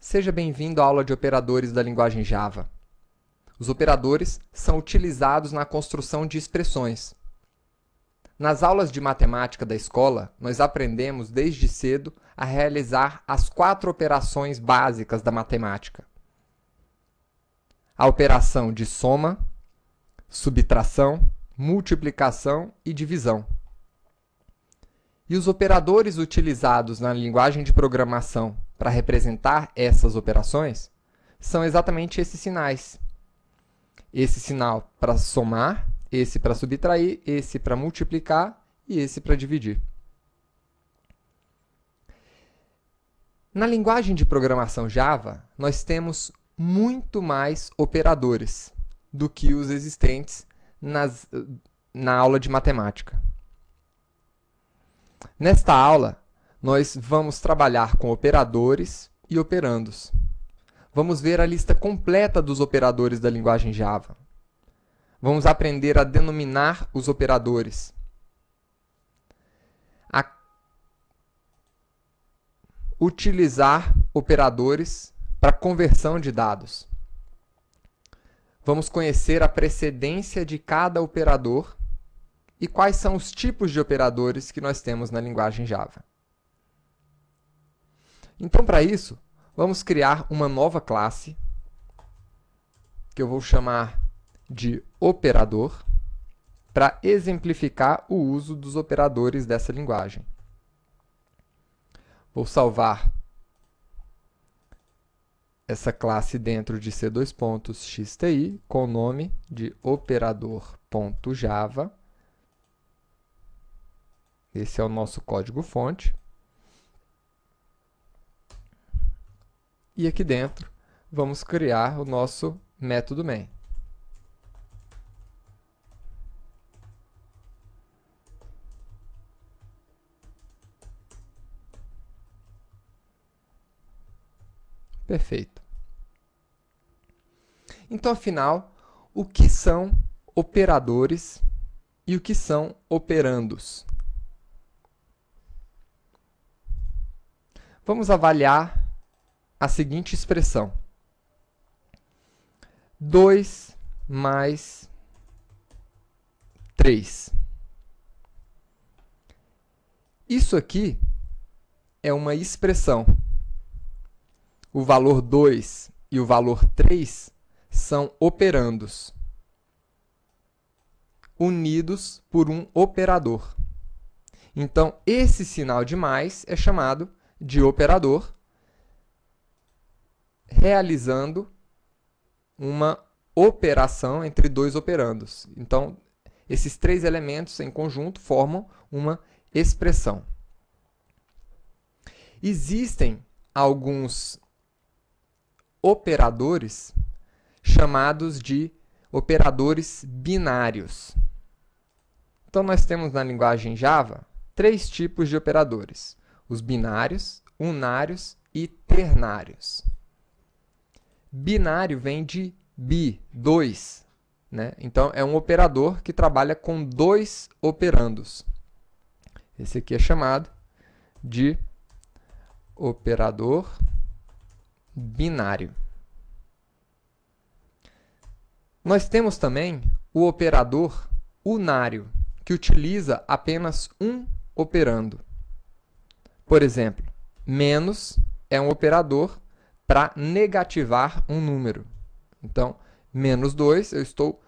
Seja bem-vindo à aula de operadores da linguagem Java. Os operadores são utilizados na construção de expressões. Nas aulas de matemática da escola, nós aprendemos desde cedo a realizar as 4 operações básicas da matemática: a operação de soma, subtração, multiplicação e divisão. E os operadores utilizados na linguagem de programação para representar essas operações são exatamente esses sinais. Esse sinal para somar, esse para subtrair, esse para multiplicar e esse para dividir. Na linguagem de programação Java, nós temos muito mais operadores do que os existentes na aula de matemática. Nesta aula, nós vamos trabalhar com operadores e operandos. Vamos ver a lista completa dos operadores da linguagem Java. Vamos aprender a denominar os operadores, a utilizar operadores para conversão de dados. Vamos conhecer a precedência de cada operador e quais são os tipos de operadores que nós temos na linguagem Java. Então, para isso, vamos criar uma nova classe, que eu vou chamar de operador, para exemplificar o uso dos operadores dessa linguagem. Vou salvar essa classe dentro de C2.xti com o nome de operador.java. Esse é o nosso código-fonte. E aqui dentro, vamos criar o nosso método main. Perfeito. Então, afinal, o que são operadores e o que são operandos? Vamos avaliar a seguinte expressão: 2 mais 3. Isso aqui é uma expressão. O valor 2 e o valor 3 são operandos, unidos por um operador. Então, esse sinal de mais é chamado de operador, realizando uma operação entre dois operandos. Então, esses 3 elementos em conjunto formam uma expressão. Existem alguns operadores chamados de operadores binários. Então, nós temos na linguagem Java 3 tipos de operadores: os binários, unários e ternários. Binário vem de bi, 2, né? Então, é um operador que trabalha com 2 operandos. Esse aqui é chamado de operador binário. Nós temos também o operador unário, que utiliza apenas um operando. Por exemplo, menos é um operador para negativar um número. Então, menos 2, eu estou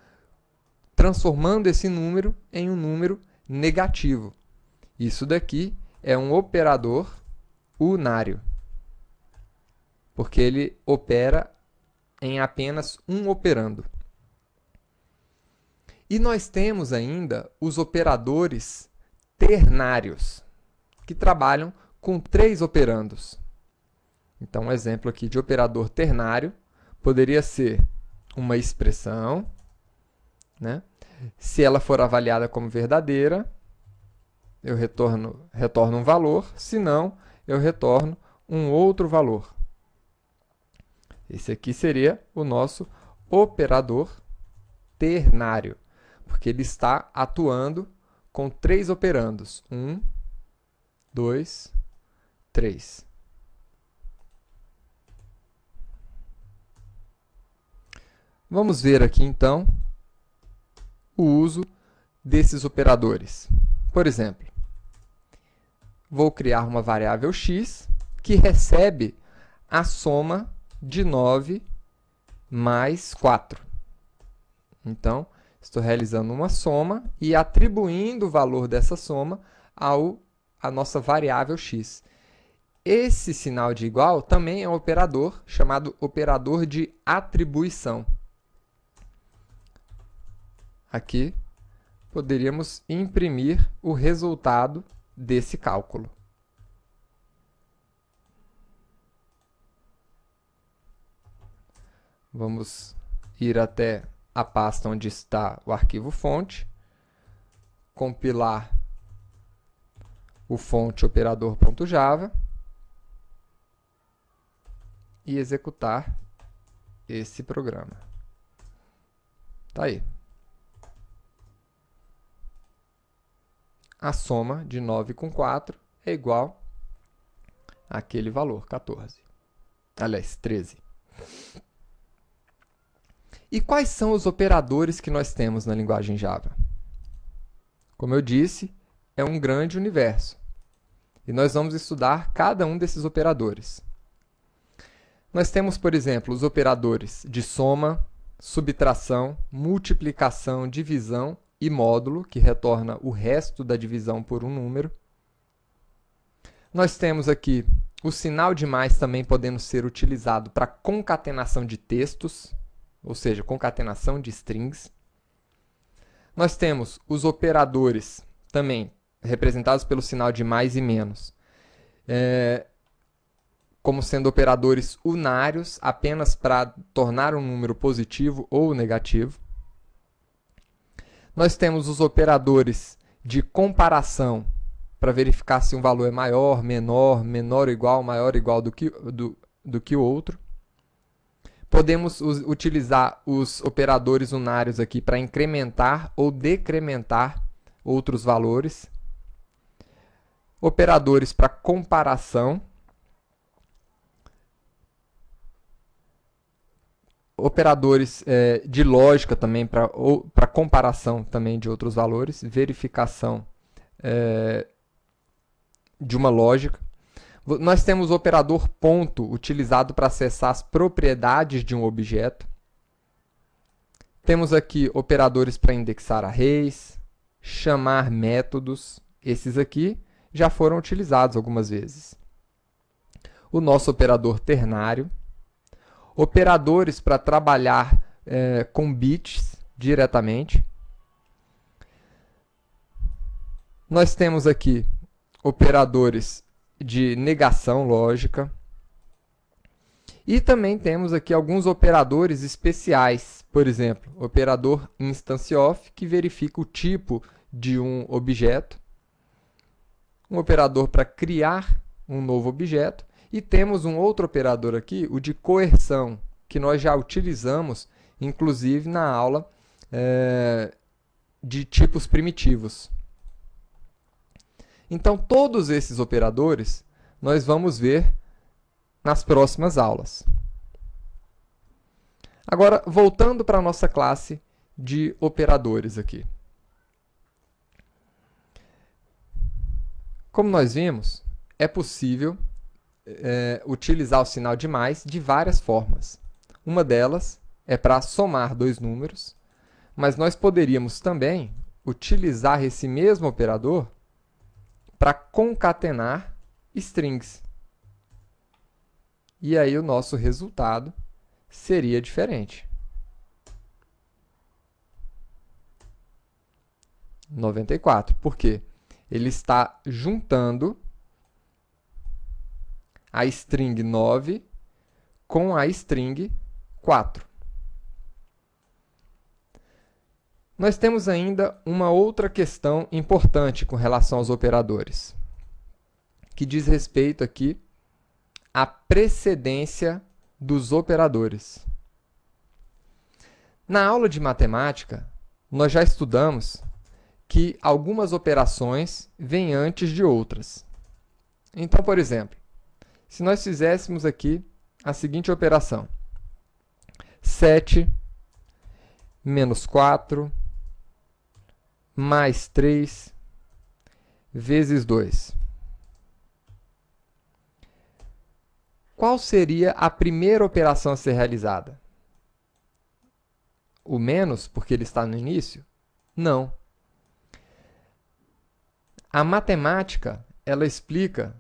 transformando esse número em um número negativo. Isso daqui é um operador unário, porque ele opera em apenas um operando. E nós temos ainda os operadores ternários, que trabalham com 3 operandos. Então, um exemplo aqui de operador ternário poderia ser uma expressão, né? Se ela for avaliada como verdadeira, eu retorno um valor, se não, eu retorno um outro valor. Esse aqui seria o nosso operador ternário, porque ele está atuando com 3 operandos. 1, 2, 3. Vamos ver aqui, então, o uso desses operadores. Por exemplo, vou criar uma variável x que recebe a soma de 9 mais 4. Então, estou realizando uma soma e atribuindo o valor dessa soma à nossa variável x. Esse sinal de igual também é um operador chamado operador de atribuição. Aqui, poderíamos imprimir o resultado desse cálculo. Vamos ir até a pasta onde está o arquivo fonte, compilar o fonte operador.java e executar esse programa. Tá aí. A soma de 9 com 4 é igual àquele valor, 14. Aliás, 13. E quais são os operadores que nós temos na linguagem Java? Como eu disse, é um grande universo. E nós vamos estudar cada um desses operadores. Nós temos, por exemplo, os operadores de soma, subtração, multiplicação, divisão e módulo, que retorna o resto da divisão por um número. Nós temos aqui o sinal de mais também podendo ser utilizado para concatenação de textos, ou seja, concatenação de strings. Nós temos os operadores também representados pelo sinal de mais e menos, como sendo operadores unários, apenas para tornar um número positivo ou negativo. Nós temos os operadores de comparação, para verificar se um valor é maior, menor, menor ou igual, maior ou igual do que o outro. Podemos utilizar os operadores unários aqui para incrementar ou decrementar outros valores. Operadores para comparação. Operadores de lógica também para comparação também de outros valores. Verificação de uma lógica. Nós temos o operador ponto, utilizado para acessar as propriedades de um objeto. Temos aqui operadores para indexar arrays, chamar métodos. Esses aqui já foram utilizados algumas vezes. O nosso operador ternário. Operadores para trabalhar com bits diretamente. Nós temos aqui operadores de negação lógica. E também temos aqui alguns operadores especiais. Por exemplo, operador instance_of, que verifica o tipo de um objeto. Um operador para criar um novo objeto. E temos um outro operador aqui, o de coerção, que nós já utilizamos, inclusive na aula de tipos primitivos. Então, todos esses operadores nós vamos ver nas próximas aulas. Agora, voltando para a nossa classe de operadores aqui. Como nós vimos, é possível utilizar o sinal de mais de várias formas. Uma delas é para somar dois números, mas nós poderíamos também utilizar esse mesmo operador para concatenar strings. E aí o nosso resultado seria diferente. 94. Por quê? Ele está juntando a string 9 com a string 4. Nós temos ainda uma outra questão importante com relação aos operadores, que diz respeito aqui à precedência dos operadores. Na aula de matemática, nós já estudamos que algumas operações vêm antes de outras. Então, por exemplo, se nós fizéssemos aqui a seguinte operação: 7 menos 4, mais 3, vezes 2. Qual seria a primeira operação a ser realizada? O menos, porque ele está no início? Não. A matemática, ela explica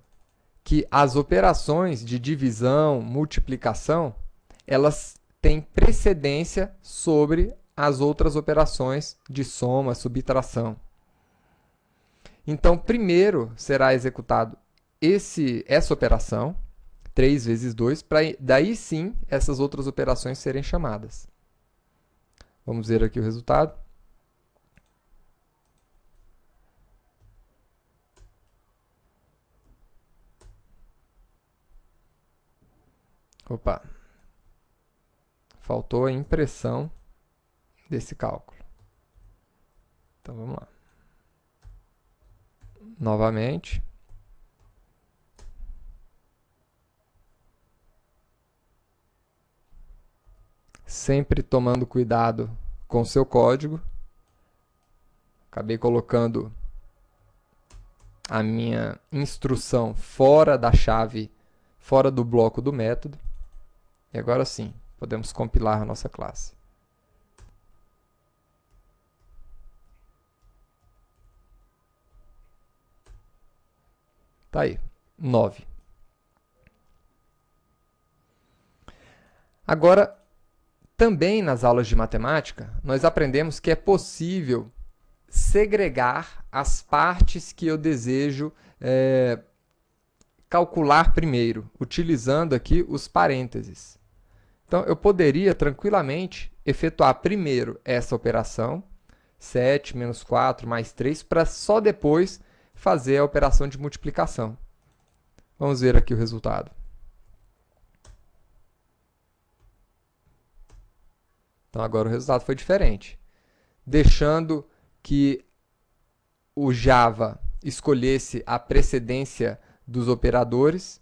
que as operações de divisão, multiplicação, elas têm precedência sobre as outras operações de soma, subtração. Então, primeiro será executado essa operação, 3 vezes 2, para daí sim essas outras operações serem chamadas. Vamos ver aqui o resultado. Opa! Faltou a impressão desse cálculo. Então, vamos lá. Novamente. Sempre tomando cuidado com o seu código. Acabei colocando a minha instrução fora da chave, fora do bloco do método. E agora sim, podemos compilar a nossa classe. Tá aí, 9. Agora, também nas aulas de matemática, nós aprendemos que é possível segregar as partes que eu desejo calcular primeiro, utilizando aqui os parênteses. Então, eu poderia tranquilamente efetuar primeiro essa operação, 7 menos 4 mais 3, para só depois fazer a operação de multiplicação. Vamos ver aqui o resultado. Então, agora o resultado foi diferente. Deixando que o Java escolhesse a precedência dos operadores,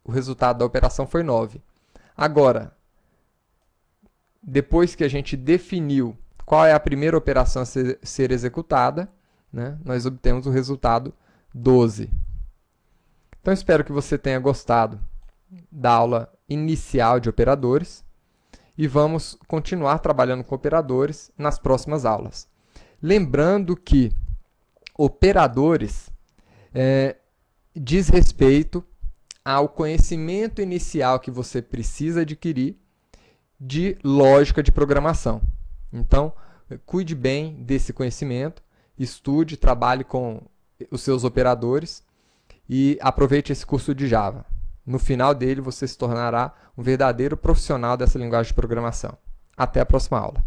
o resultado da operação foi 9. Agora, depois que a gente definiu qual é a primeira operação a ser executada, né, nós obtemos o resultado 12. Então, espero que você tenha gostado da aula inicial de operadores e vamos continuar trabalhando com operadores nas próximas aulas. Lembrando que operadores diz respeito ao conhecimento inicial que você precisa adquirir de lógica de programação. Então, cuide bem desse conhecimento, estude, trabalhe com os seus operadores e aproveite esse curso de Java. No final dele, você se tornará um verdadeiro profissional dessa linguagem de programação. Até a próxima aula.